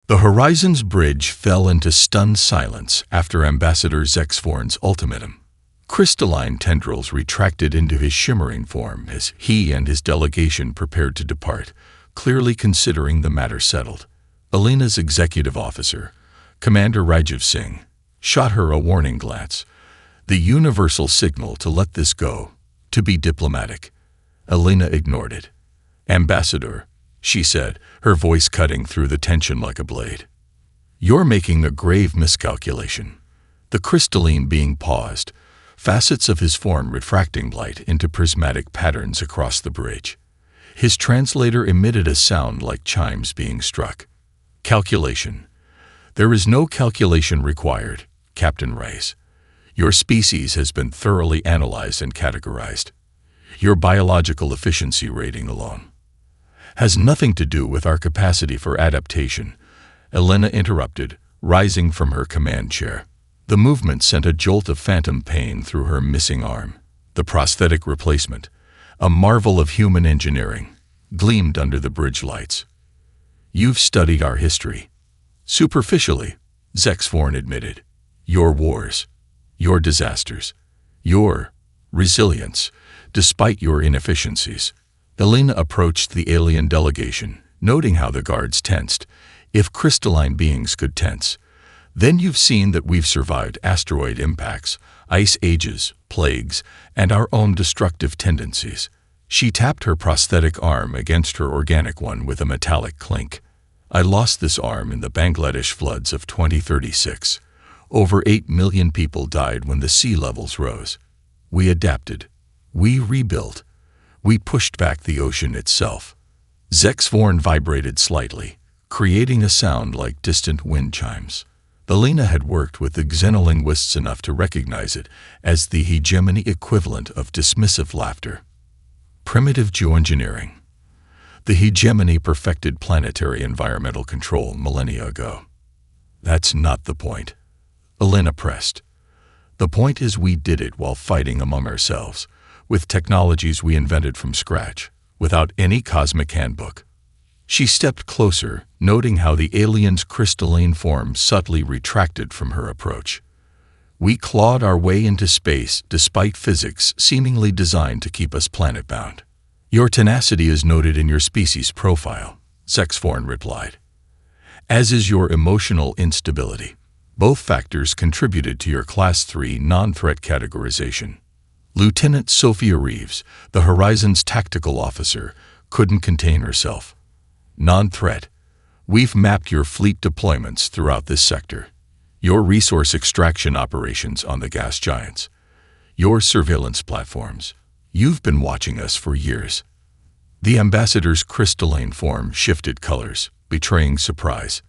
The Horizons Bridge fell into stunned silence after Ambassador Zexvorn's ultimatum. Crystalline tendrils retracted into his shimmering form as he and his delegation prepared to depart, clearly considering the matter settled. Alina's executive officer, Commander Rajiv Singh, shot her a warning glance, the universal signal to let this go, to be diplomatic. Alina ignored it. "Ambassador," she said, her voice cutting through the tension like a blade. "You're making a grave miscalculation." The crystalline being paused, facets of his form refracting light into prismatic patterns across the bridge. His translator emitted a sound like chimes being struck. "Calculation. There is no calculation required, Captain Reyes. Your species has been thoroughly analyzed and categorized. Your biological efficiency rating alone has nothing to do with our capacity for adaptation," Elena interrupted, rising from her command chair. The movement sent a jolt of phantom pain through her missing arm. The prosthetic replacement, a marvel of human engineering, gleamed under the bridge lights. "You've studied our history." "Superficially," Zexvorn admitted. "Your wars, your disasters, your resilience, despite your inefficiencies." Elena approached the alien delegation, noting how the guards tensed, if crystalline beings could tense. "Then you've seen that we've survived asteroid impacts, ice ages, plagues, and our own destructive tendencies." She tapped her prosthetic arm against her organic one with a metallic clink. "I lost this arm in the Bangladesh floods of 2036. Over 8 million people died when the sea levels rose. We adapted. We rebuilt. We pushed back the ocean itself." Zexvorn vibrated slightly, creating a sound like distant wind chimes. Elena had worked with the xenolinguists enough to recognize it as the hegemony equivalent of dismissive laughter. Primitive geoengineering. The hegemony perfected planetary environmental control millennia ago. "That's not the point," Elena pressed. "The point is we did it while fighting among ourselves, with technologies we invented from scratch, without any cosmic handbook." She stepped closer, noting how the alien's crystalline form subtly retracted from her approach. "We clawed our way into space despite physics seemingly designed to keep us planet-bound." "Your tenacity is noted in your species profile," Zexvorn replied, "as is your emotional instability. Both factors contributed to your Class 3 non-threat categorization." Lieutenant Sophia Reeves, the Horizon's tactical officer, couldn't contain herself. "Non-threat. We've mapped your fleet deployments throughout this sector. Your resource extraction operations on the gas giants. Your surveillance platforms. You've been watching us for years." The ambassador's crystalline form shifted colors, betraying surprise.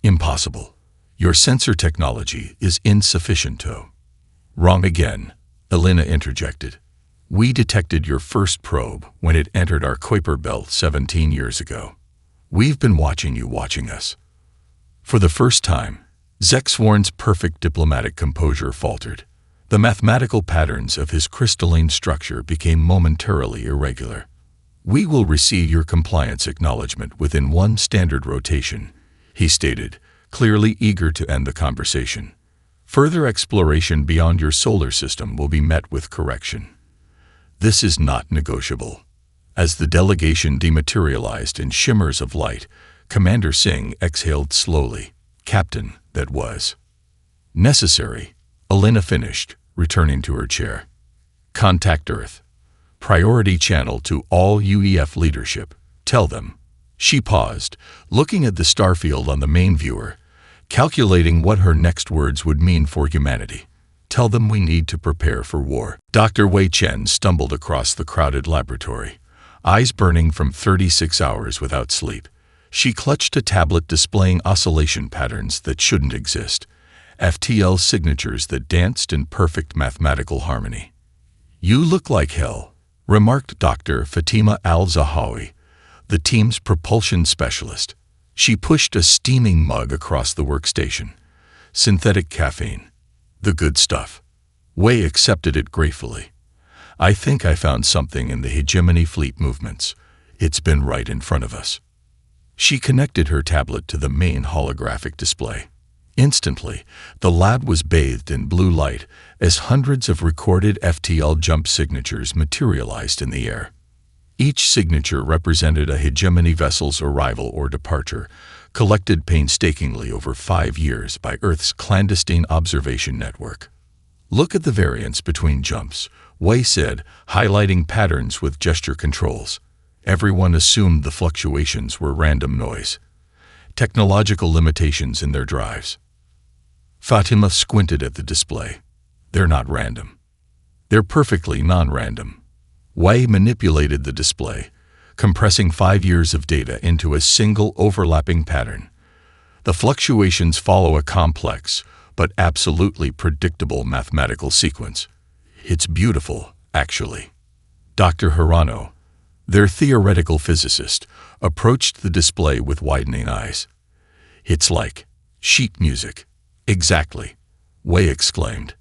"Impossible. Your sensor technology is insufficient to." "Wrong again," Elena interjected. "We detected your first probe when it entered our Kuiper belt 17 years ago. We've been watching you watching us." For the first time, Zexvorn's perfect diplomatic composure faltered. The mathematical patterns of his crystalline structure became momentarily irregular. "We will receive your compliance acknowledgement within one standard rotation," he stated, clearly eager to end the conversation. "Further exploration beyond your solar system will be met with correction." "This is not negotiable." As the delegation dematerialized in shimmers of light, Commander Singh exhaled slowly. "Captain, that was necessary," Elena finished, returning to her chair. "Contact Earth. Priority channel to all UEF leadership. Tell them." She paused, looking at the starfield on the main viewer, calculating what her next words would mean for humanity. "Tell them we need to prepare for war." Dr. Wei Chen stumbled across the crowded laboratory, eyes burning from 36 hours without sleep. She clutched a tablet displaying oscillation patterns that shouldn't exist, FTL signatures that danced in perfect mathematical harmony. "You look like hell," remarked Dr. Fatima Al-Zahawi, the team's propulsion specialist. She pushed a steaming mug across the workstation. "Synthetic caffeine. The good stuff." Wei accepted it gratefully. "I think I found something in the hegemony fleet movements. It's been right in front of us." She connected her tablet to the main holographic display. Instantly, the lab was bathed in blue light as hundreds of recorded FTL jump signatures materialized in the air. Each signature represented a hegemony vessel's arrival or departure, collected painstakingly over 5 years by Earth's clandestine observation network. "Look at the variance between jumps," Wei said, highlighting patterns with gesture controls. Everyone assumed the fluctuations were random noise. Technological limitations in their drives. Fatima squinted at the display. "They're not random. They're perfectly non-random." Wei manipulated the display, compressing 5 years of data into a single overlapping pattern. The fluctuations follow a complex, but absolutely predictable mathematical sequence. "It's beautiful, actually." Dr. Hirano, their theoretical physicist, approached the display with widening eyes. "It's like sheet music." "Exactly," Wei exclaimed.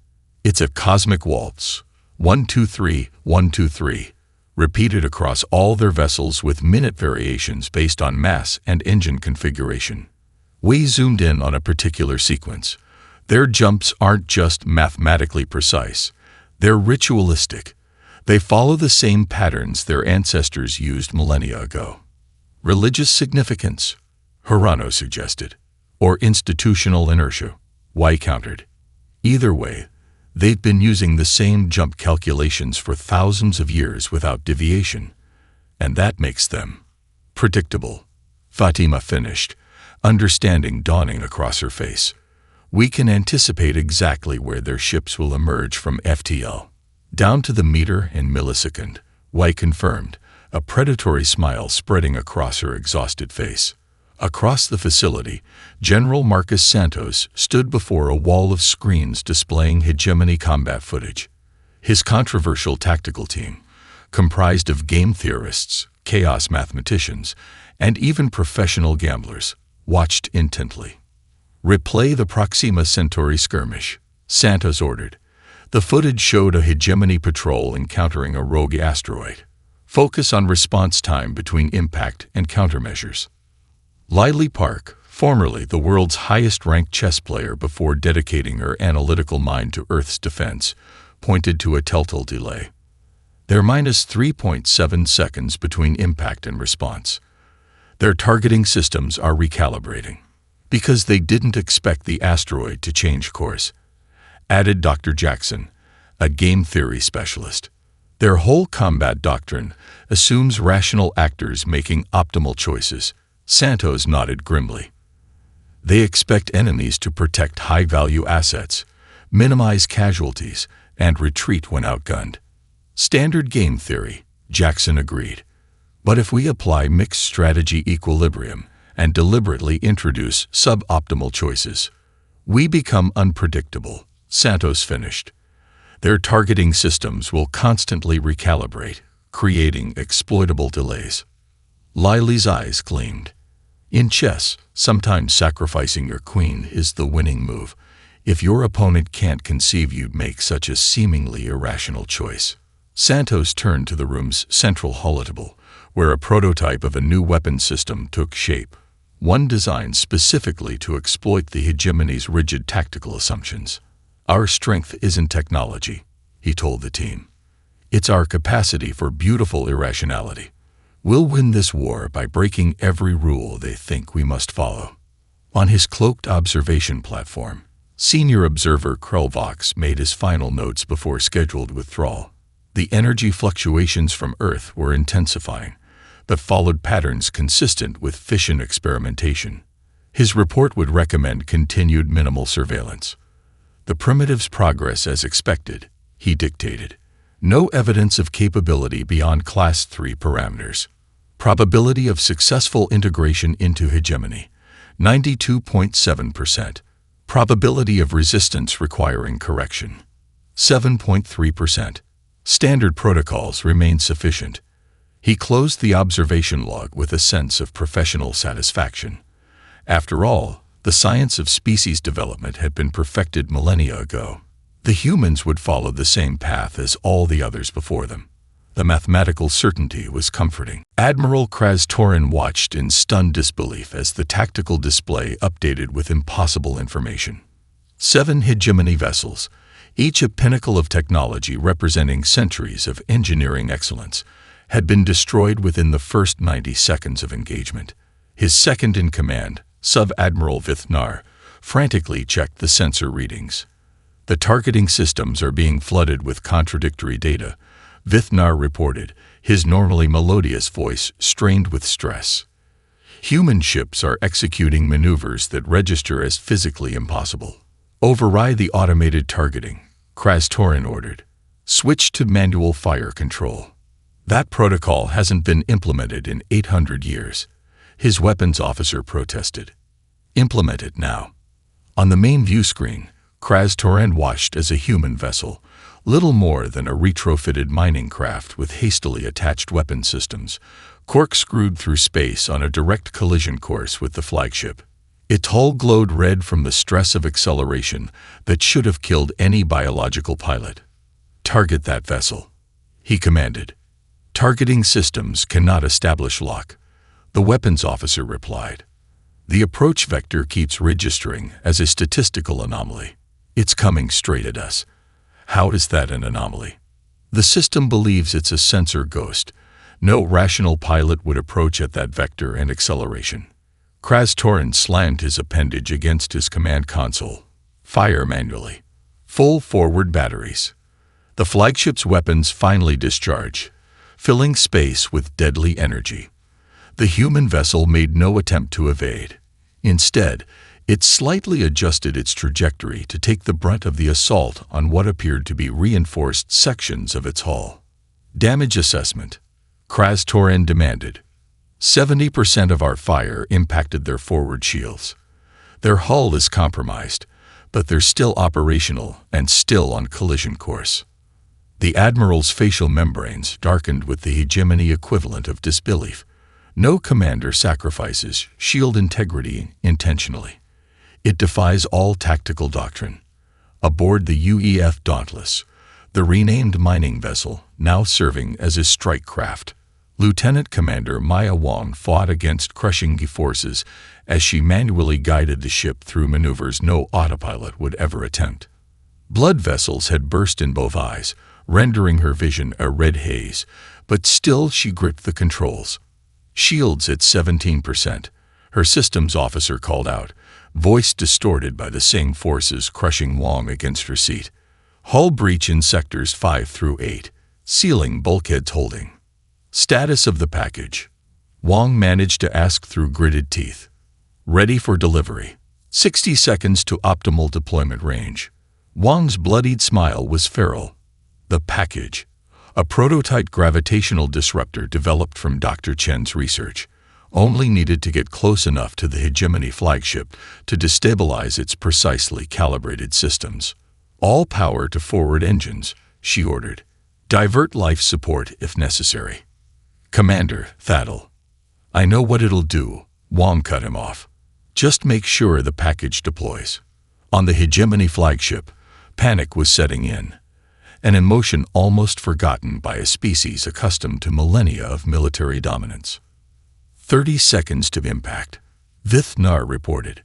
"It's a cosmic waltz. 1, 2, 3, 1, 2, 3, repeated across all their vessels with minute variations based on mass and engine configuration." Wei zoomed in on a particular sequence. Their jumps aren't just mathematically precise, they're ritualistic. They follow the same patterns their ancestors used millennia ago. "Religious significance," Hirano suggested. "Or institutional inertia," Wei countered. "Either way, they've been using the same jump calculations for thousands of years without deviation, and that makes them predictable." Fatima finished, understanding dawning across her face. "We can anticipate exactly where their ships will emerge from FTL. Down to the meter and millisecond," Wei confirmed, a predatory smile spreading across her exhausted face. Across the facility, General Marcus Santos stood before a wall of screens displaying hegemony combat footage. His controversial tactical team, comprised of game theorists, chaos mathematicians, and even professional gamblers, watched intently. "Replay the Proxima Centauri skirmish," Santos ordered. The footage showed a hegemony patrol encountering a rogue asteroid. "Focus on response time between impact and countermeasures." Lily Park, formerly the world's highest-ranked chess player before dedicating her analytical mind to Earth's defense, pointed to a telltale delay. "They're minus 3.7 seconds between impact and response. Their targeting systems are recalibrating, because they didn't expect the asteroid to change course," added Dr. Jackson, a game theory specialist. "Their whole combat doctrine assumes rational actors making optimal choices." Santos nodded grimly. "They expect enemies to protect high-value assets, minimize casualties, and retreat when outgunned." "Standard game theory," Jackson agreed. "But if we apply mixed strategy equilibrium and deliberately introduce suboptimal choices, we become unpredictable," Santos finished. "Their targeting systems will constantly recalibrate, creating exploitable delays." Lily's eyes gleamed. "In chess, sometimes sacrificing your queen is the winning move, if your opponent can't conceive you'd make such a seemingly irrational choice." Santos turned to the room's central holotable, where a prototype of a new weapon system took shape, one designed specifically to exploit the hegemony's rigid tactical assumptions. "Our strength isn't technology," he told the team. "It's our capacity for beautiful irrationality. We'll win this war by breaking every rule they think we must follow." On his cloaked observation platform, senior observer Krelvox made his final notes before scheduled withdrawal. The energy fluctuations from Earth were intensifying, but followed patterns consistent with fission experimentation. His report would recommend continued minimal surveillance. "The primitives progress as expected," he dictated. "No evidence of capability beyond Class 3 parameters. Probability of successful integration into hegemony, 92.7%. Probability of resistance requiring correction, 7.3%. Standard protocols remain sufficient." He closed the observation log with a sense of professional satisfaction. After all, the science of species development had been perfected millennia ago. The humans would follow the same path as all the others before them. The mathematical certainty was comforting. Admiral Kraz-Torin watched in stunned disbelief as the tactical display updated with impossible information. 7 hegemony vessels, each a pinnacle of technology representing centuries of engineering excellence, had been destroyed within the first 90 seconds of engagement. His second-in-command, Sub-Admiral Vithnar, frantically checked the sensor readings. The targeting systems are being flooded with contradictory data, Vithnar reported, his normally melodious voice strained with stress. Human ships are executing maneuvers that register as physically impossible. Override the automated targeting, Kraz-Torin ordered. Switch to manual fire control. That protocol hasn't been implemented in 800 years. His weapons officer protested. Implement it now. On the main view screen, Kraz-Torin watched as a human vessel, little more than a retrofitted mining craft with hastily attached weapon systems, corkscrewed through space on a direct collision course with the flagship. Its hull glowed red from the stress of acceleration that should have killed any biological pilot. Target that vessel, he commanded. Targeting systems cannot establish lock, the weapons officer replied. The approach vector keeps registering as a statistical anomaly. It's coming straight at us. How is that an anomaly? The system believes it's a sensor ghost. No rational pilot would approach at that vector and acceleration. Kraz-Torin slammed his appendage against his command console. Fire manually. Full forward batteries. The flagship's weapons finally discharged, filling space with deadly energy. The human vessel made no attempt to evade. Instead, it slightly adjusted its trajectory to take the brunt of the assault on what appeared to be reinforced sections of its hull. Damage assessment, Kraz-Torin demanded. 70% of our fire impacted their forward shields. Their hull is compromised, but they're still operational and still on collision course. The Admiral's facial membranes darkened with the hegemony equivalent of disbelief. No commander sacrifices shield integrity intentionally. It defies all tactical doctrine. Aboard the UEF Dauntless, the renamed mining vessel, now serving as a strike craft, Lieutenant Commander Maya Wong fought against crushing forces as she manually guided the ship through maneuvers no autopilot would ever attempt. Blood vessels had burst in both eyes, rendering her vision a red haze, but still she gripped the controls. Shields at 17%, her systems officer called out, voice distorted by the same forces crushing Wong against her seat. Hull breach in sectors 5 through 8, ceiling bulkheads holding. Status of the package. Wong managed to ask through gritted teeth. Ready for delivery. 60 seconds to optimal deployment range. Wong's bloodied smile was feral. The package. A prototype gravitational disruptor developed from Dr. Chen's research. Only needed to get close enough to the hegemony flagship to destabilize its precisely calibrated systems. All power to forward engines, she ordered. Divert life support if necessary. Commander, Thaddeus. I know what it'll do, Wong cut him off. Just make sure the package deploys. On the hegemony flagship, panic was setting in. An emotion almost forgotten by a species accustomed to millennia of military dominance. 30 seconds to impact, Vithnar reported.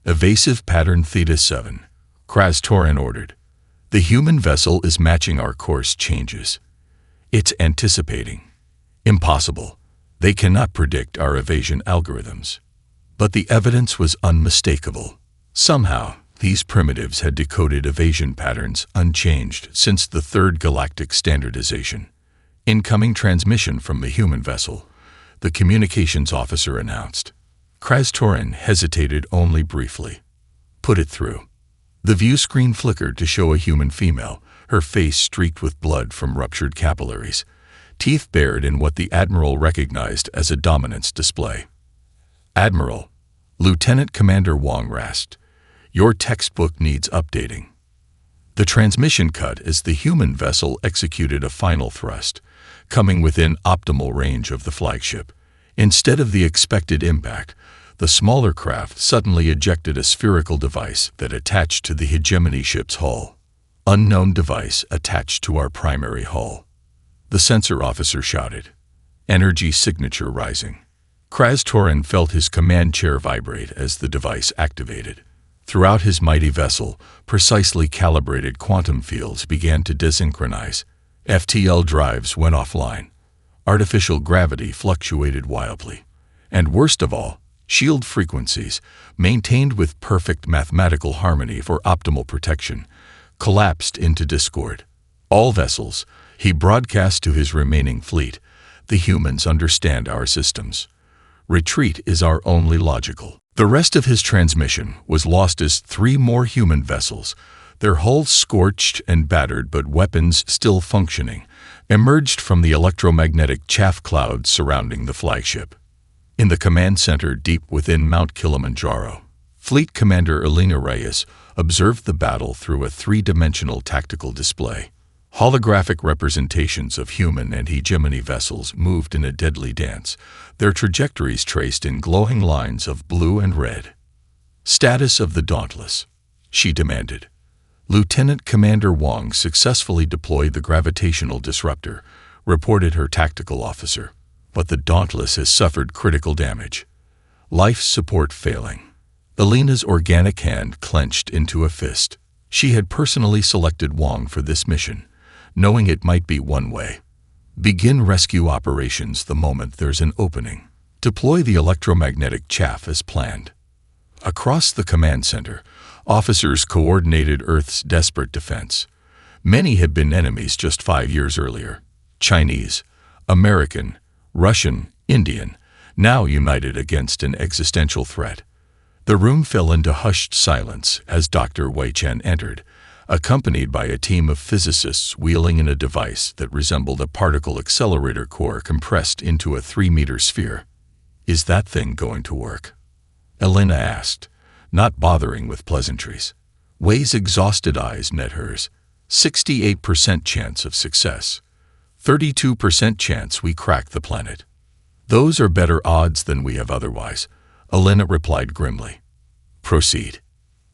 Evasive pattern Theta 7, Kraz-Torin ordered. The human vessel is matching our course changes. It's anticipating. Impossible. They cannot predict our evasion algorithms. But the evidence was unmistakable. Somehow, these primitives had decoded evasion patterns unchanged since the third galactic standardization. Incoming transmission from the human vessel, the communications officer announced. Kraz-Torin hesitated only briefly. Put it through. The view screen flickered to show a human female, her face streaked with blood from ruptured capillaries, teeth bared in what the Admiral recognized as a dominance display. Admiral, Lieutenant Commander Wong rasped, your textbook needs updating. The transmission cut as the human vessel executed a final thrust, coming within optimal range of the flagship. Instead of the expected impact, the smaller craft suddenly ejected a spherical device that attached to the hegemony ship's hull. Unknown device attached to our primary hull. the sensor officer shouted, energy signature rising. Kraz-Torin felt his command chair vibrate as the device activated. Throughout his mighty vessel, precisely calibrated quantum fields began to desynchronize. FTL drives went offline. Artificial gravity fluctuated wildly. And worst of all, shield frequencies, maintained with perfect mathematical harmony for optimal protection, collapsed into discord. All vessels, he broadcast to his remaining fleet, the humans understand our systems. Retreat is our only logical. The rest of his transmission was lost as 3 more human vessels, their hulls scorched and battered but weapons still functioning, emerged from the electromagnetic chaff clouds surrounding the flagship. In the command center deep within Mount Kilimanjaro, Fleet Commander Elena Reyes observed the battle through a 3-dimensional tactical display. Holographic representations of human and hegemony vessels moved in a deadly dance, their trajectories traced in glowing lines of blue and red. "Status of the Dauntless," she demanded. "Lieutenant Commander Wong successfully deployed the gravitational disruptor," reported her tactical officer. "But the Dauntless has suffered critical damage. Life support failing." Elena's organic hand clenched into a fist. She had personally selected Wong for this mission, knowing it might be one way. Begin rescue operations the moment there's an opening. Deploy the electromagnetic chaff as planned. Across the command center, officers coordinated Earth's desperate defense. Many had been enemies just 5 years earlier. Chinese, American, Russian, Indian, now united against an existential threat. The room fell into hushed silence as Dr. Wei Chen entered, accompanied by a team of physicists wheeling in a device that resembled a particle accelerator core compressed into a 3-meter sphere. "Is that thing going to work?" Elena asked, not bothering with pleasantries. Wei's exhausted eyes met hers. 68% chance of success. 32% chance we crack the planet. "Those are better odds than we have otherwise," Elena replied grimly. "Proceed."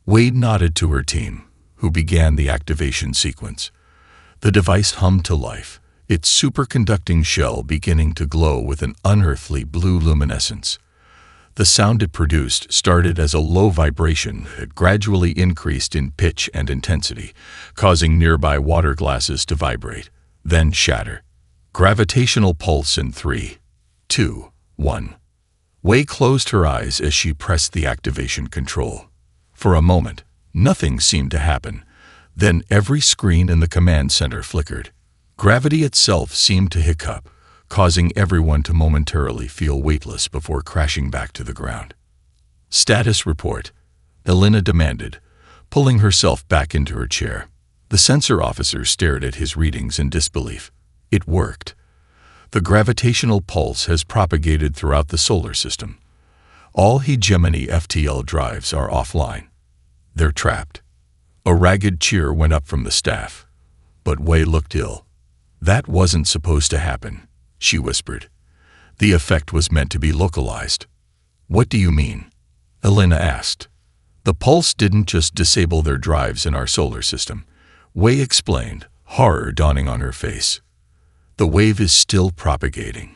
Wade nodded to her team, who began the activation sequence. The device hummed to life, its superconducting shell beginning to glow with an unearthly blue luminescence. The sound it produced started as a low vibration that gradually increased in pitch and intensity, causing nearby water glasses to vibrate, then shatter. Gravitational pulse in 3, 2, 1. Wei closed her eyes as she pressed the activation control. For a moment, nothing seemed to happen. Then every screen in the command center flickered. Gravity itself seemed to hiccup, causing everyone to momentarily feel weightless before crashing back to the ground. "Status report," Elena demanded, pulling herself back into her chair. The sensor officer stared at his readings in disbelief. It worked. The gravitational pulse has propagated throughout the solar system. All hegemony FTL drives are offline. They're trapped. A ragged cheer went up from the staff. But Wei looked ill. "That wasn't supposed to happen," she whispered. "The effect was meant to be localized." "What do you mean?" Elena asked. "The pulse didn't just disable their drives in our solar system," Wei explained, horror dawning on her face. "The wave is still propagating.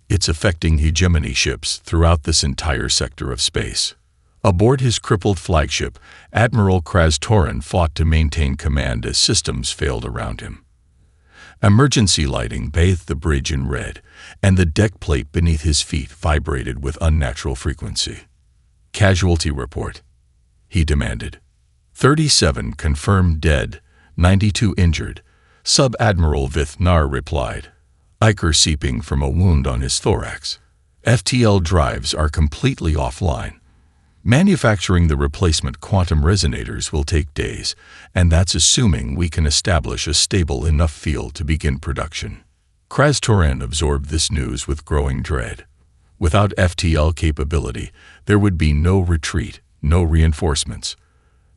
It's affecting hegemony ships throughout this entire sector of space." Aboard his crippled flagship, Admiral Kraz-Torin fought to maintain command as systems failed around him. Emergency lighting bathed the bridge in red, and the deck plate beneath his feet vibrated with unnatural frequency. "Casualty report," he demanded. 37 confirmed dead, 92 injured, Sub-Admiral Vithnar replied, ichor seeping from a wound on his thorax. "FTL drives are completely offline. Manufacturing the replacement quantum resonators will take days, and that's assuming we can establish a stable enough field to begin production." Kraz-Torin absorbed this news with growing dread. Without FTL capability, there would be no retreat, no reinforcements.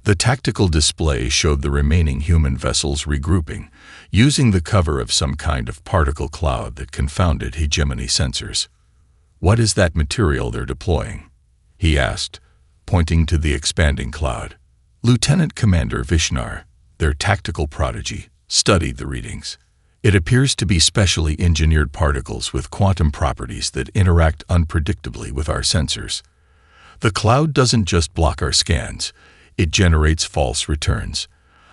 The tactical display showed the remaining human vessels regrouping, using the cover of some kind of particle cloud that confounded hegemony sensors. "What is that material they're deploying?" he asked, pointing to the expanding cloud. Lieutenant Commander Vishnar, their tactical prodigy, studied the readings. It appears to be specially engineered particles with quantum properties that interact unpredictably with our sensors. The cloud doesn't just block our scans, it generates false returns.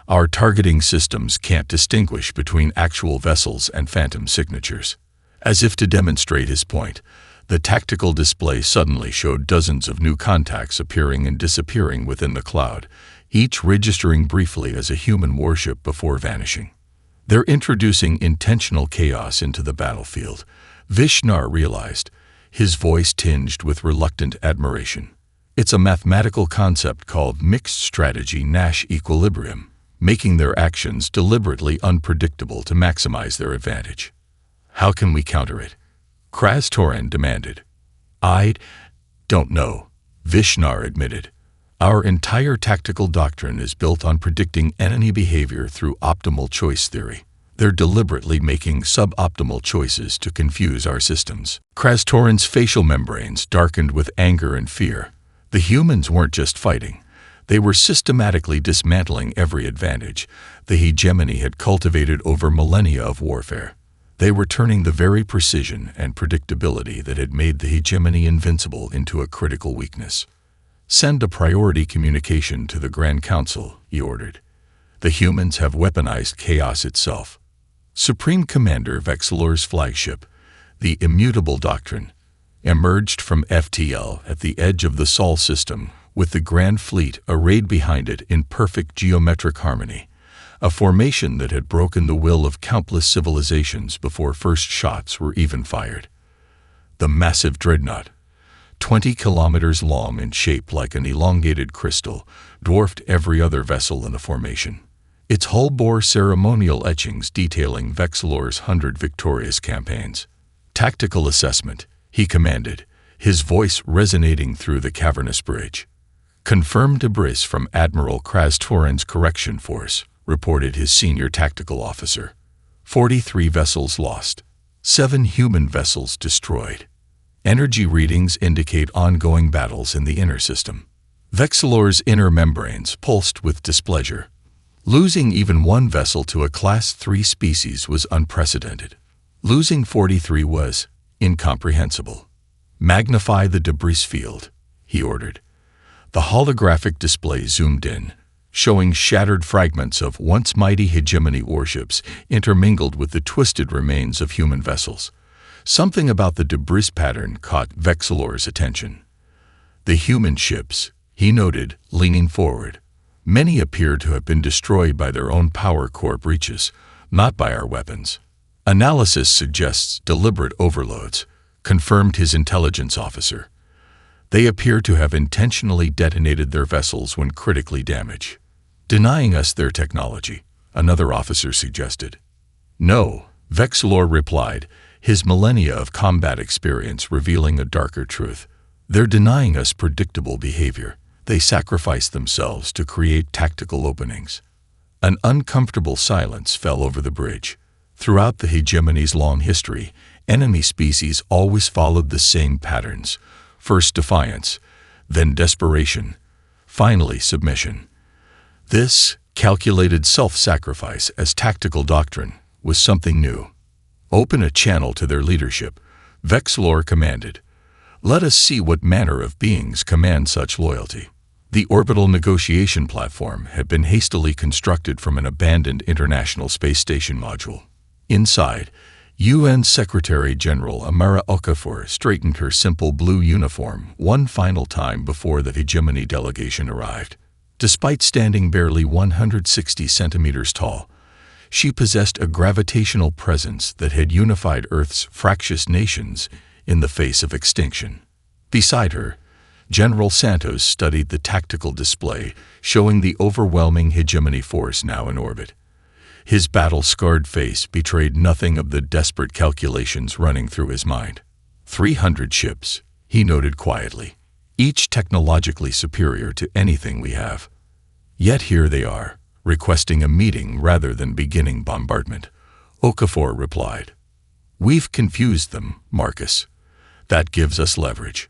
Our targeting systems can't distinguish between actual vessels and phantom signatures. As if to demonstrate his point, the tactical display suddenly showed dozens of new contacts appearing and disappearing within the cloud, each registering briefly as a human warship before vanishing. They're introducing intentional chaos into the battlefield, Vishnar realized, his voice tinged with reluctant admiration. It's a mathematical concept called mixed strategy Nash equilibrium, making their actions deliberately unpredictable to maximize their advantage. How can we counter it? Kraz-Toran demanded. I don't know, Vishnar admitted. Our entire tactical doctrine is built on predicting enemy behavior through optimal choice theory. They're deliberately making suboptimal choices to confuse our systems. Kraz-Toran's facial membranes darkened with anger and fear. The humans weren't just fighting. They were systematically dismantling every advantage the hegemony had cultivated over millennia of warfare. They were turning the very precision and predictability that had made the hegemony invincible into a critical weakness. Send a priority communication to the Grand Council, he ordered. The humans have weaponized chaos itself. Supreme Commander Vexilor's flagship, the Immutable Doctrine, emerged from FTL at the edge of the Sol system with the Grand Fleet arrayed behind it in perfect geometric harmony, a formation that had broken the will of countless civilizations before first shots were even fired. The massive dreadnought, 20 kilometers long and shaped like an elongated crystal, dwarfed every other vessel in the formation. Its hull bore ceremonial etchings detailing Vexilor's 100 victorious campaigns. Tactical assessment, he commanded, his voice resonating through the cavernous bridge. Confirmed debris from Admiral Kraz-Toran's correction force, reported his senior tactical officer. 43 vessels lost. 7 human vessels destroyed. Energy readings indicate ongoing battles in the inner system. Vexilor's inner membranes pulsed with displeasure. Losing even one vessel to a Class 3 species was unprecedented. Losing 43 was incomprehensible. Magnify the debris field, he ordered. The holographic display zoomed in, showing shattered fragments of once mighty hegemony warships intermingled with the twisted remains of human vessels. Something about the debris pattern caught Vexilor's attention. The human ships, he noted, leaning forward. Many appear to have been destroyed by their own power core breaches, not by our weapons. Analysis suggests deliberate overloads, confirmed his intelligence officer. They appear to have intentionally detonated their vessels when critically damaged. Denying us their technology, another officer suggested. No, Vexilor replied, his millennia of combat experience revealing a darker truth. They're denying us predictable behavior. They sacrifice themselves to create tactical openings. An uncomfortable silence fell over the bridge. Throughout the hegemony's long history, enemy species always followed the same patterns. First defiance, then desperation, finally submission. This calculated self-sacrifice as tactical doctrine was something new. Open a channel to their leadership, Vexilor commanded. Let us see what manner of beings command such loyalty. The orbital negotiation platform had been hastily constructed from an abandoned International Space Station module. Inside, UN Secretary-General Amara Okafor straightened her simple blue uniform one final time before the hegemony delegation arrived. Despite standing barely 160 centimeters tall, she possessed a gravitational presence that had unified Earth's fractious nations in the face of extinction. Beside her, General Santos studied the tactical display, showing the overwhelming hegemony force now in orbit. His battle-scarred face betrayed nothing of the desperate calculations running through his mind. 300 ships, he noted quietly, each technologically superior to anything we have. Yet here they are, requesting a meeting rather than beginning bombardment. Okafor replied. We've confused them, Marcus. That gives us leverage.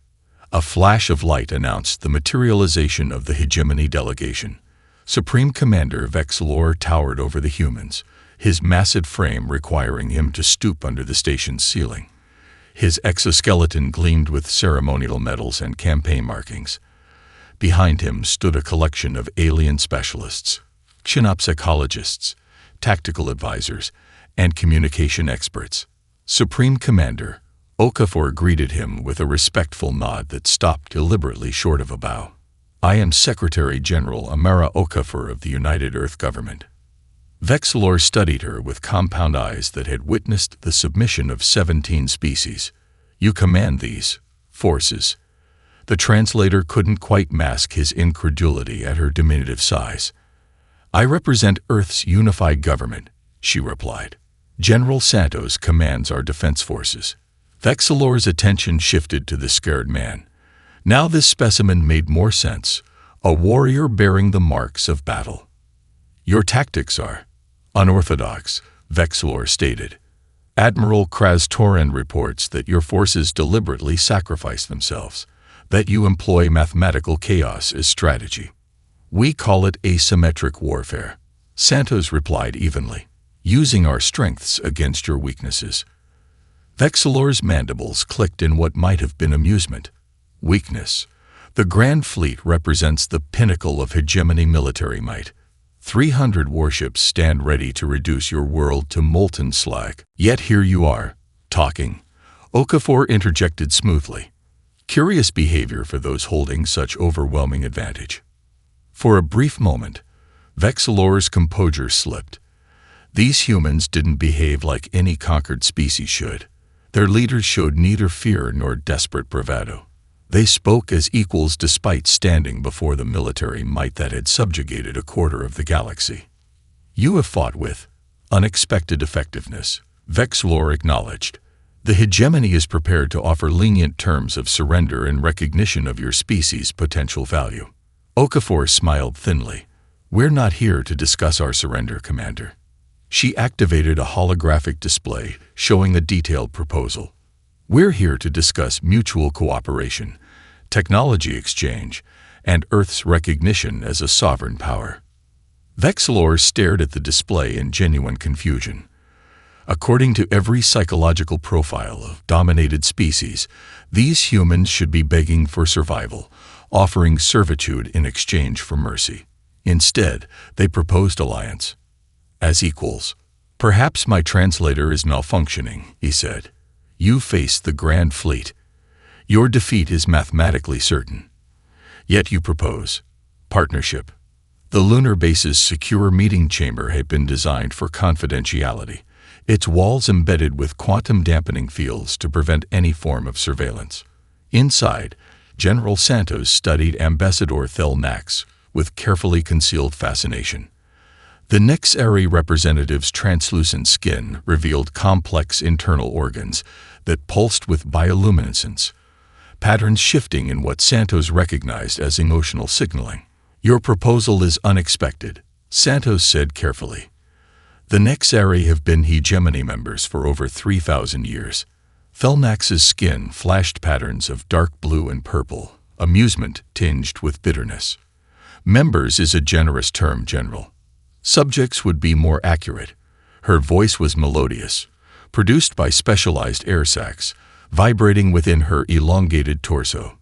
A flash of light announced the materialization of the hegemony delegation. Supreme Commander Vexilor towered over the humans, his massive frame requiring him to stoop under the station's ceiling. His exoskeleton gleamed with ceremonial medals and campaign markings. Behind him stood a collection of alien specialists, xenopsychologists, tactical advisors, and communication experts. Supreme Commander Okafor greeted him with a respectful nod that stopped deliberately short of a bow. "I am Secretary General Amara Okafor of the United Earth Government." Vexilor studied her with compound eyes that had witnessed the submission of 17 species. "You command these forces." The translator couldn't quite mask his incredulity at her diminutive size. "I represent Earth's unified government," she replied. "General Santos commands our defense forces." Vexilor's attention shifted to the scared man. Now this specimen made more sense, a warrior bearing the marks of battle. "Your tactics are unorthodox," Vexilor stated. "Admiral Kraz-Toran reports that your forces deliberately sacrifice themselves, that you employ mathematical chaos as strategy. We call it asymmetric warfare," Santos replied evenly, "using our strengths against your weaknesses." Vexilor's mandibles clicked in what might have been amusement. Weakness. The Grand Fleet represents the pinnacle of hegemony military might. 300 warships stand ready to reduce your world to molten slag. Yet here you are, talking. Okafor interjected smoothly. Curious behavior for those holding such overwhelming advantage. For a brief moment, Vexilor's composure slipped. These humans didn't behave like any conquered species should. Their leaders showed neither fear nor desperate bravado. They spoke as equals despite standing before the military might that had subjugated a quarter of the galaxy. "You have fought with unexpected effectiveness," Vexilor acknowledged. "The hegemony is prepared to offer lenient terms of surrender in recognition of your species' potential value." Okafor smiled thinly. "We're not here to discuss our surrender, Commander." She activated a holographic display showing a detailed proposal. "We're here to discuss mutual cooperation, technology exchange, and Earth's recognition as a sovereign power." Vexilor stared at the display in genuine confusion. According to every psychological profile of dominated species, these humans should be begging for survival, offering servitude in exchange for mercy. Instead, they proposed alliance. "As equals." "Perhaps my translator is malfunctioning," he said. "You face the Grand Fleet. Your defeat is mathematically certain. Yet you propose partnership." The lunar base's secure meeting chamber had been designed for confidentiality, its walls embedded with quantum dampening fields to prevent any form of surveillance. Inside, General Santos studied Ambassador Thelnax with carefully concealed fascination. The Nexari representative's translucent skin revealed complex internal organs that pulsed with bioluminescence, patterns shifting in what Santos recognized as emotional signaling. "Your proposal is unexpected," Santos said carefully. "The Nexari have been hegemony members for over 3,000 years. Thelnax's skin flashed patterns of dark blue and purple, amusement tinged with bitterness. "Members is a generous term, General. Subjects would be more accurate." Her voice was melodious, produced by specialized air sacs, vibrating within her elongated torso.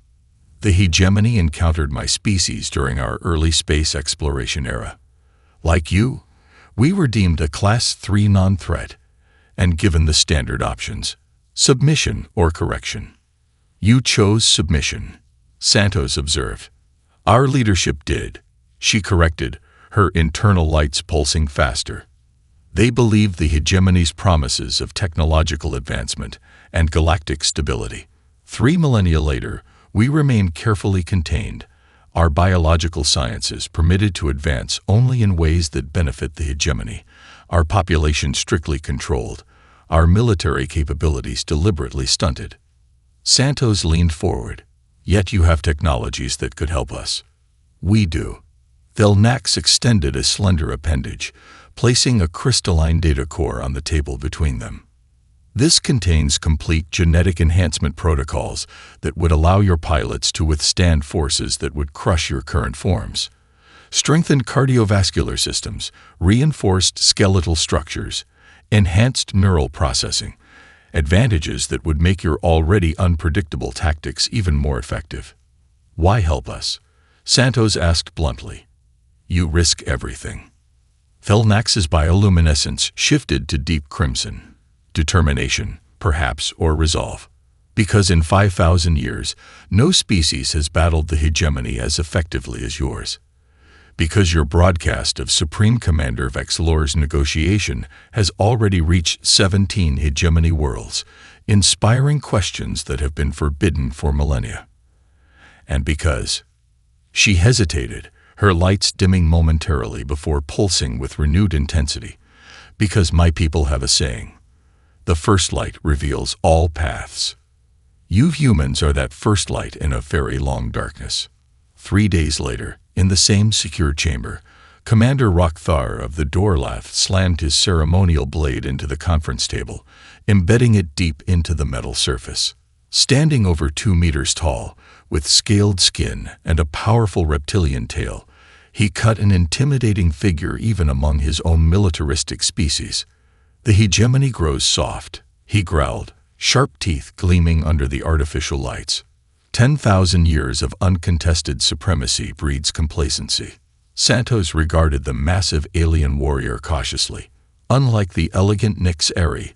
"The hegemony encountered my species during our early space exploration era. Like you, we were deemed a Class 3 non-threat and given the standard options: submission or correction. You chose submission," Santos observed. "Our leadership did," she corrected, her internal lights pulsing faster. "They believed the hegemony's promises of technological advancement and galactic stability. 3 millennia later, we remain carefully contained, our biological sciences permitted to advance only in ways that benefit the hegemony, our population strictly controlled, our military capabilities deliberately stunted." Santos leaned forward. "Yet you have technologies that could help us." "We do." Thelnax extended a slender appendage, placing a crystalline data core on the table between them. "This contains complete genetic enhancement protocols that would allow your pilots to withstand forces that would crush your current forms. strengthened cardiovascular systems, reinforced skeletal structures, enhanced neural processing, advantages that would make your already unpredictable tactics even more effective. Why help us? Santos asked bluntly. You risk everything. Felnax's bioluminescence shifted to deep crimson. Determination, perhaps, or resolve. Because in 5,000 years, no species has battled the hegemony as effectively as yours. Because your broadcast of Supreme Commander Vexlor's negotiation has already reached 17 hegemony worlds, inspiring questions that have been forbidden for millennia. And because she hesitated, her lights dimming momentarily before pulsing with renewed intensity. Because my people have a saying, the first light reveals all paths. You humans are that first light in a very long darkness. 3 days later, in the same secure chamber, Commander Rockthar of the Dorlath slammed his ceremonial blade into the conference table, embedding it deep into the metal surface. Standing over 2 meters tall, with scaled skin and a powerful reptilian tail, he cut an intimidating figure even among his own militaristic species. The hegemony grows soft, he growled, sharp teeth gleaming under the artificial lights. 10,000 years of uncontested supremacy breeds complacency. Santos regarded the massive alien warrior cautiously. Unlike the elegant Nyx Aerie,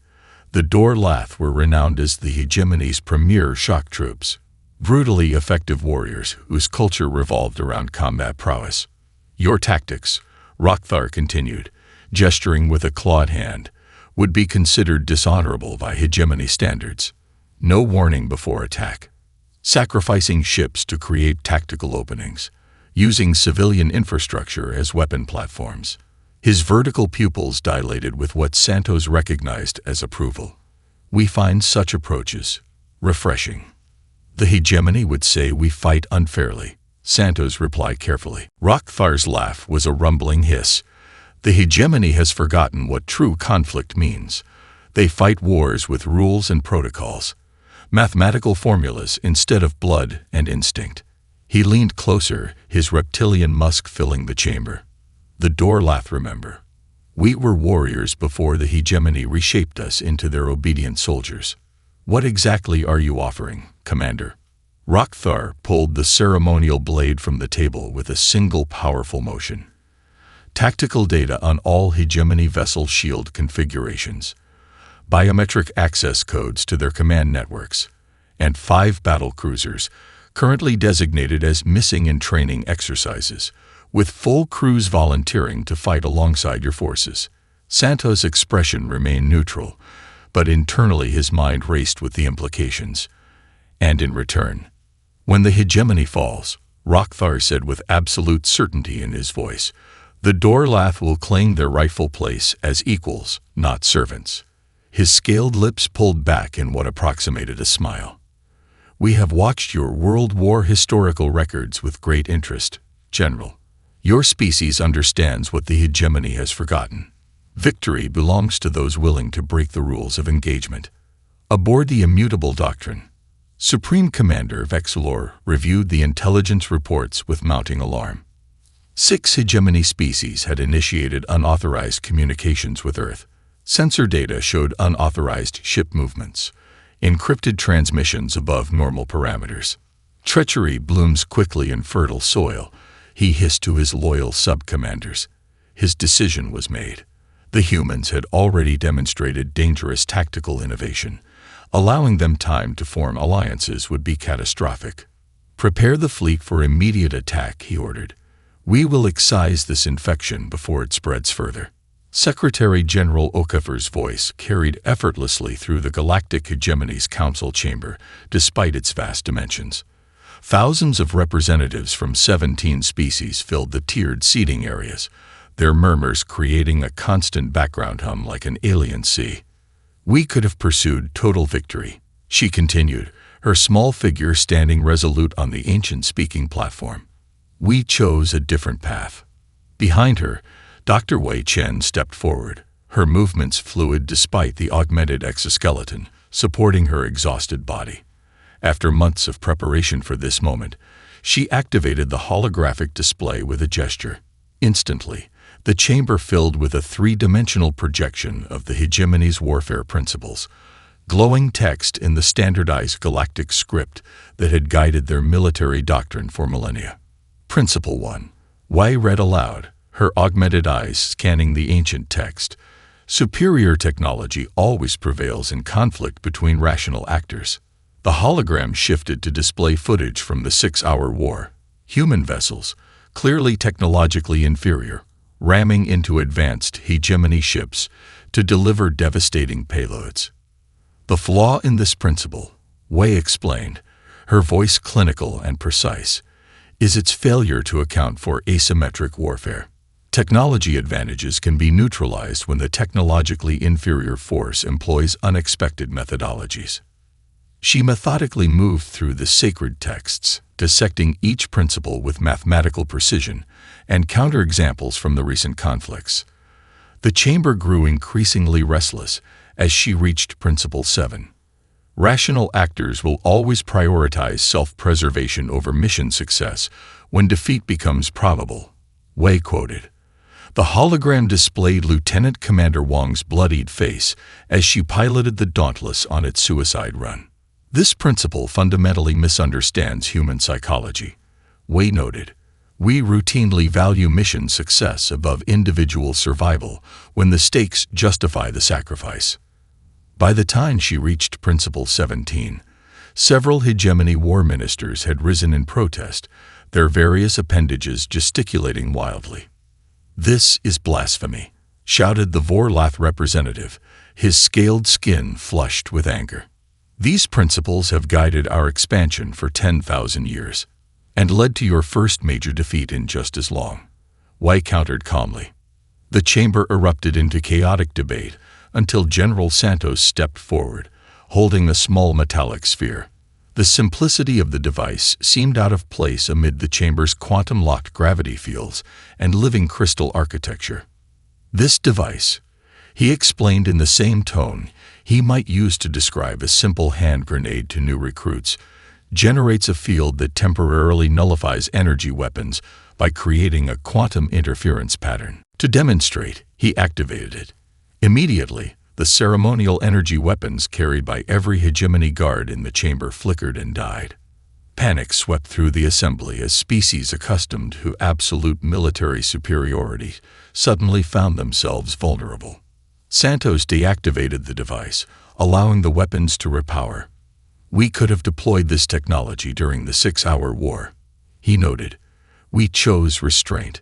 the Dorlath were renowned as the hegemony's premier shock troops, brutally effective warriors whose culture revolved around combat prowess. Your tactics, Rockthar continued, gesturing with a clawed hand, would be considered dishonorable by hegemony standards. No warning before attack. Sacrificing ships to create tactical openings, using civilian infrastructure as weapon platforms. His vertical pupils dilated with what Santos recognized as approval. We find such approaches refreshing. The hegemony would say we fight unfairly, Santos replied carefully. Rockthar's laugh was a rumbling hiss. The hegemony has forgotten what true conflict means. They fight wars with rules and protocols, mathematical formulas instead of blood and instinct. He leaned closer, his reptilian musk filling the chamber. The Dorlath remember. We were warriors before the hegemony reshaped us into their obedient soldiers. What exactly are you offering, Commander? Rockthar pulled the ceremonial blade from the table with a single powerful motion. Tactical data on all hegemony vessel shield configurations, biometric access codes to their command networks, and 5 battle cruisers, currently designated as missing in training exercises, with full crews volunteering to fight alongside your forces. Santos' expression remained neutral, but internally his mind raced with the implications. And in return, when the hegemony falls, Rockthar said with absolute certainty in his voice, the Dorlath will claim their rightful place as equals, not servants. His scaled lips pulled back in what approximated a smile. We have watched your World War historical records with great interest, General. Your species understands what the hegemony has forgotten. Victory belongs to those willing to break the rules of engagement. Aboard the immutable doctrine, Supreme Commander Vexlor reviewed the intelligence reports with mounting alarm. 6 hegemony species had initiated unauthorized communications with Earth. Sensor data showed unauthorized ship movements, encrypted transmissions above normal parameters. Treachery blooms quickly in fertile soil, he hissed to his loyal sub-commanders. His decision was made. The humans had already demonstrated dangerous tactical innovation. Allowing them time to form alliances would be catastrophic. Prepare the fleet for immediate attack, he ordered. We will excise this infection before it spreads further. Secretary General Okafor's voice carried effortlessly through the Galactic Hegemony's council chamber, despite its vast dimensions. Thousands of representatives from 17 species filled the tiered seating areas, their murmurs creating a constant background hum like an alien sea. We could have pursued total victory, she continued, her small figure standing resolute on the ancient speaking platform. We chose a different path. Behind her, Dr. Wei Chen stepped forward, her movements fluid despite the augmented exoskeleton, supporting her exhausted body. After months of preparation for this moment, She activated the holographic display with a gesture. Instantly, the chamber filled with a three-dimensional projection of the hegemony's warfare principles, glowing text in the standardized Galactic script that had guided their military doctrine for millennia. Principle 1. Y read aloud, her augmented eyes scanning the ancient text. Superior technology always prevails in conflict between rational actors. The hologram shifted to display footage from the 6-hour war. Human vessels, clearly technologically inferior, ramming into advanced hegemony ships to deliver devastating payloads. The flaw in this principle, Wei explained, her voice clinical and precise, is its failure to account for asymmetric warfare. Technology advantages can be neutralized when the technologically inferior force employs unexpected methodologies. She methodically moved through the sacred texts, dissecting each principle with mathematical precision and counterexamples from the recent conflicts. The chamber grew increasingly restless as she reached Principle 7. Rational actors will always prioritize self-preservation over mission success when defeat becomes probable, Wei quoted. The hologram displayed Lieutenant Commander Wang's bloodied face as she piloted the Dauntless on its suicide run. This principle fundamentally misunderstands human psychology, Wei noted. We routinely value mission success above individual survival when the stakes justify the sacrifice. By the time she reached Principle 17, several hegemony war ministers had risen in protest, their various appendages gesticulating wildly. "This is blasphemy," shouted the Vorlath representative, his scaled skin flushed with anger. "These principles have guided our expansion for 10,000 years, and led to your first major defeat in just as long," Wei countered calmly. The chamber erupted into chaotic debate until General Santos stepped forward, holding a small metallic sphere. The simplicity of the device seemed out of place amid the chamber's quantum-locked gravity fields and living crystal architecture. "This device," he explained in the same tone he might use to describe a simple hand grenade to new recruits, generates a field that temporarily nullifies energy weapons by creating a quantum interference pattern. To demonstrate, he activated it. Immediately, the ceremonial energy weapons carried by every hegemony guard in the chamber flickered and died. Panic swept through the assembly as species accustomed to absolute military superiority suddenly found themselves vulnerable. Santos deactivated the device, allowing the weapons to repower. "We could have deployed this technology during the 6-hour war," he noted. "We chose restraint."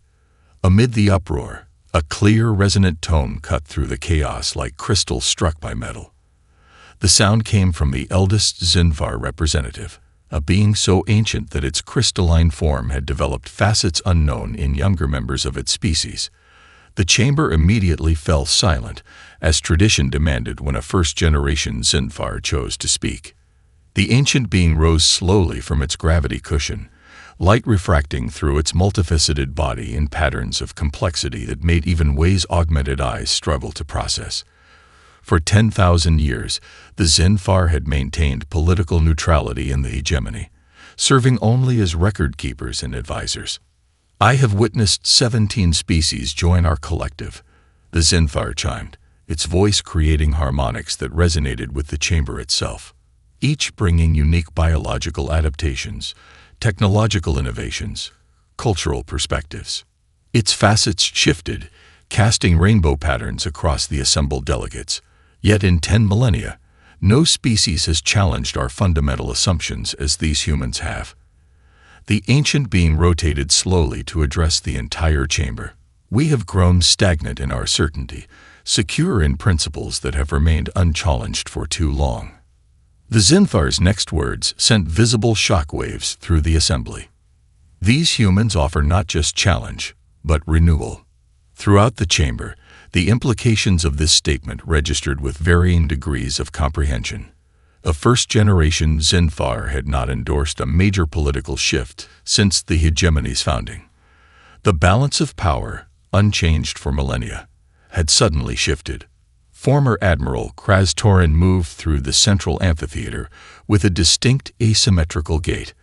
Amid the uproar, a clear, resonant tone cut through the chaos like crystal struck by metal. The sound came from the eldest Zinfar representative, a being so ancient that its crystalline form had developed facets unknown in younger members of its species. The chamber immediately fell silent, as tradition demanded when a first-generation Zinfar chose to speak. The ancient being rose slowly from its gravity cushion, light refracting through its multifaceted body in patterns of complexity that made even Wei's augmented eyes struggle to process. For 10,000 years, the Zinfar had maintained political neutrality in the hegemony, serving only as record-keepers and advisors. "I have witnessed 17 species join our collective," the Zinfar chimed, its voice creating harmonics that resonated with the chamber itself, each bringing unique biological adaptations, technological innovations, cultural perspectives. Its facets shifted, casting rainbow patterns across the assembled delegates. Yet in 10 millennia, no species has challenged our fundamental assumptions as these humans have. The ancient being rotated slowly to address the entire chamber. "We have grown stagnant in our certainty, secure in principles that have remained unchallenged for too long." The Zinfar's next words sent visible shockwaves through the assembly. "These humans offer not just challenge, but renewal." Throughout the chamber, the implications of this statement registered with varying degrees of comprehension. A first-generation Zinfar had not endorsed a major political shift since the hegemony's founding. The balance of power, unchanged for millennia, had suddenly shifted. Former Admiral Kraz-Torin moved through the central amphitheater with a distinct asymmetrical gait,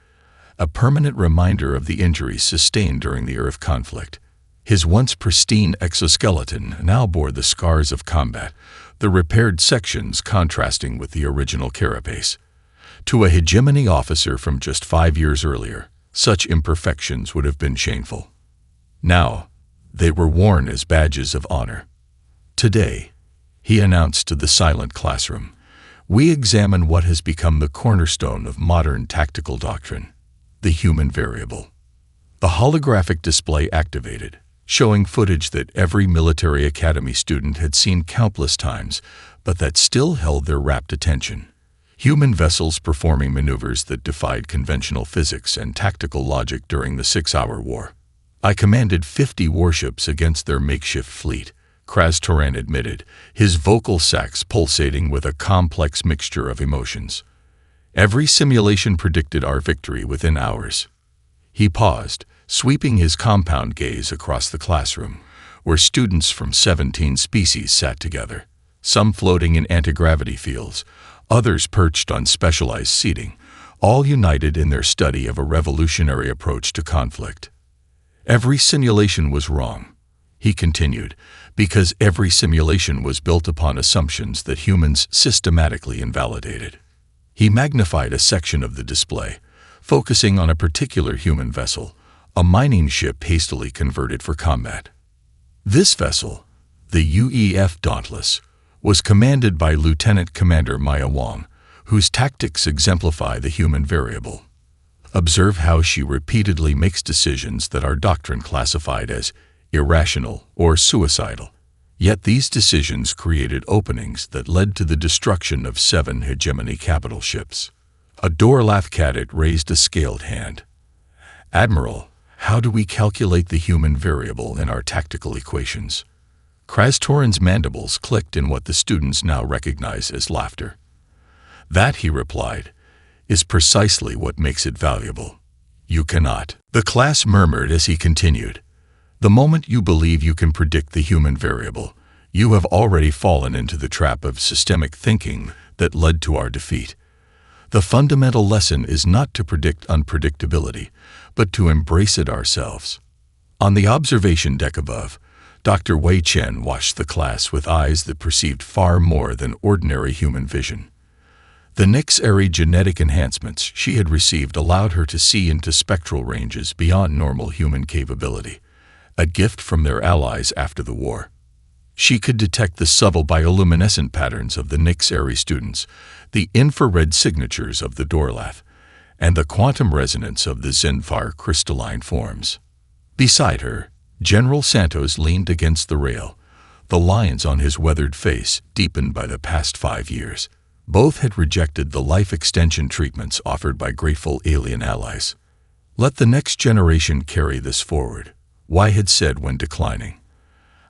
a permanent reminder of the injuries sustained during the Earth conflict. His once pristine exoskeleton now bore the scars of combat, the repaired sections contrasting with the original carapace. To a hegemony officer from just 5 years earlier, such imperfections would have been shameful. Now, they were worn as badges of honor. Today, he announced to the silent classroom, we examine what has become the cornerstone of modern tactical doctrine, the human variable. The holographic display activated, showing footage that every military academy student had seen countless times, but that still held their rapt attention. Human vessels performing maneuvers that defied conventional physics and tactical logic during the 6-hour war. I commanded 50 warships against their makeshift fleet, Kraz-Toran admitted, his vocal sacs pulsating with a complex mixture of emotions. Every simulation predicted our victory within hours. He paused, sweeping his compound gaze across the classroom, where students from 17 species sat together, some floating in anti-gravity fields, others perched on specialized seating, all united in their study of a revolutionary approach to conflict. Every simulation was wrong, he continued, because every simulation was built upon assumptions that humans systematically invalidated. He magnified a section of the display, focusing on a particular human vessel, a mining ship hastily converted for combat. This vessel, the UEF Dauntless, was commanded by Lieutenant Commander Maya Wong, whose tactics exemplify the human variable. Observe how she repeatedly makes decisions that our doctrine classified as irrational or suicidal. Yet these decisions created openings that led to the destruction of 7 hegemony capital ships. A Dorlath cadet raised a scaled hand. Admiral, how do we calculate the human variable in our tactical equations? Kraz-Toran's mandibles clicked in what the students now recognize as laughter. That, he replied, is precisely what makes it valuable. You cannot. The class murmured as he continued. The moment you believe you can predict the human variable, you have already fallen into the trap of systemic thinking that led to our defeat. The fundamental lesson is not to predict unpredictability, but to embrace it ourselves. On the observation deck above, Dr. Wei Chen watched the class with eyes that perceived far more than ordinary human vision. The Nix-Airy genetic enhancements she had received allowed her to see into spectral ranges beyond normal human capability, a gift from their allies after the war. She could detect the subtle bioluminescent patterns of the Nix-Airy students, the infrared signatures of the Dorlath, and the quantum resonance of the Zenfar crystalline forms. Beside her, General Santos leaned against the rail, the lines on his weathered face deepened by the past 5 years. Both had rejected the life extension treatments offered by grateful alien allies. Let the next generation carry this forward, Wei had said when declining.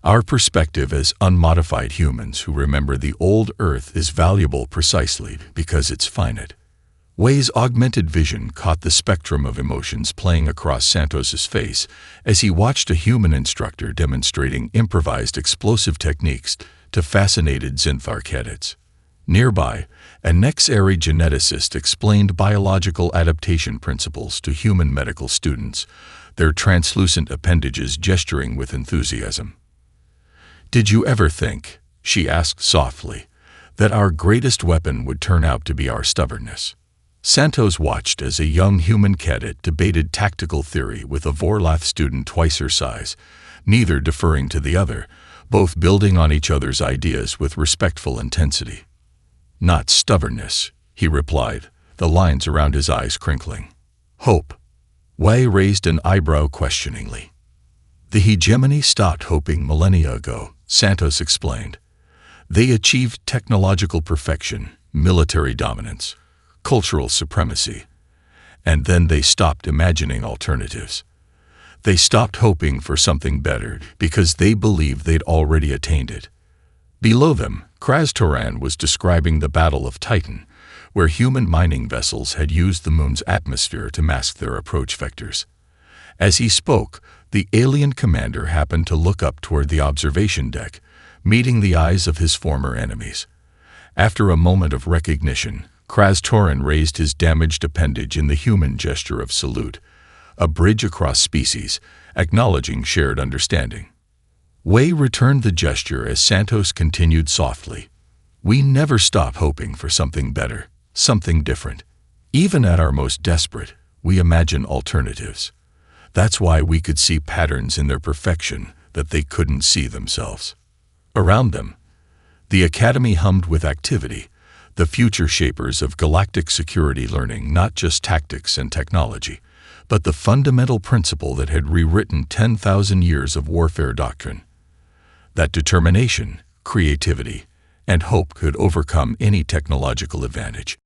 Our perspective as unmodified humans who remember the old Earth is valuable precisely because it's finite. Wei's augmented vision caught the spectrum of emotions playing across Santos's face as he watched a human instructor demonstrating improvised explosive techniques to fascinated Zenfar cadets. Nearby, a Nix-Airy geneticist explained biological adaptation principles to human medical students, their translucent appendages gesturing with enthusiasm. "Did you ever think," she asked softly, "that our greatest weapon would turn out to be our stubbornness?" Santos watched as a young human cadet debated tactical theory with a Vorlath student twice her size, neither deferring to the other, both building on each other's ideas with respectful intensity. "Not stubbornness," he replied, the lines around his eyes crinkling. "Hope." Wei raised an eyebrow questioningly. "The hegemony stopped hoping millennia ago," Santos explained. "They achieved technological perfection, military dominance, cultural supremacy, and then they stopped imagining alternatives. They stopped hoping for something better because they believed they'd already attained it." Below them, Kraz-Toran was describing the Battle of Titan, where human mining vessels had used the moon's atmosphere to mask their approach vectors. As he spoke, the alien commander happened to look up toward the observation deck, meeting the eyes of his former enemies. After a moment of recognition, Kraz-Torin raised his damaged appendage in the human gesture of salute, a bridge across species, acknowledging shared understanding. Wei returned the gesture as Santos continued softly. We never stop hoping for something better, something different. Even at our most desperate, we imagine alternatives. That's why we could see patterns in their perfection that they couldn't see themselves. Around them, the Academy hummed with activity, the future shapers of galactic security learning not just tactics and technology, but the fundamental principle that had rewritten 10,000 years of warfare doctrine. That determination, creativity, and hope could overcome any technological advantage.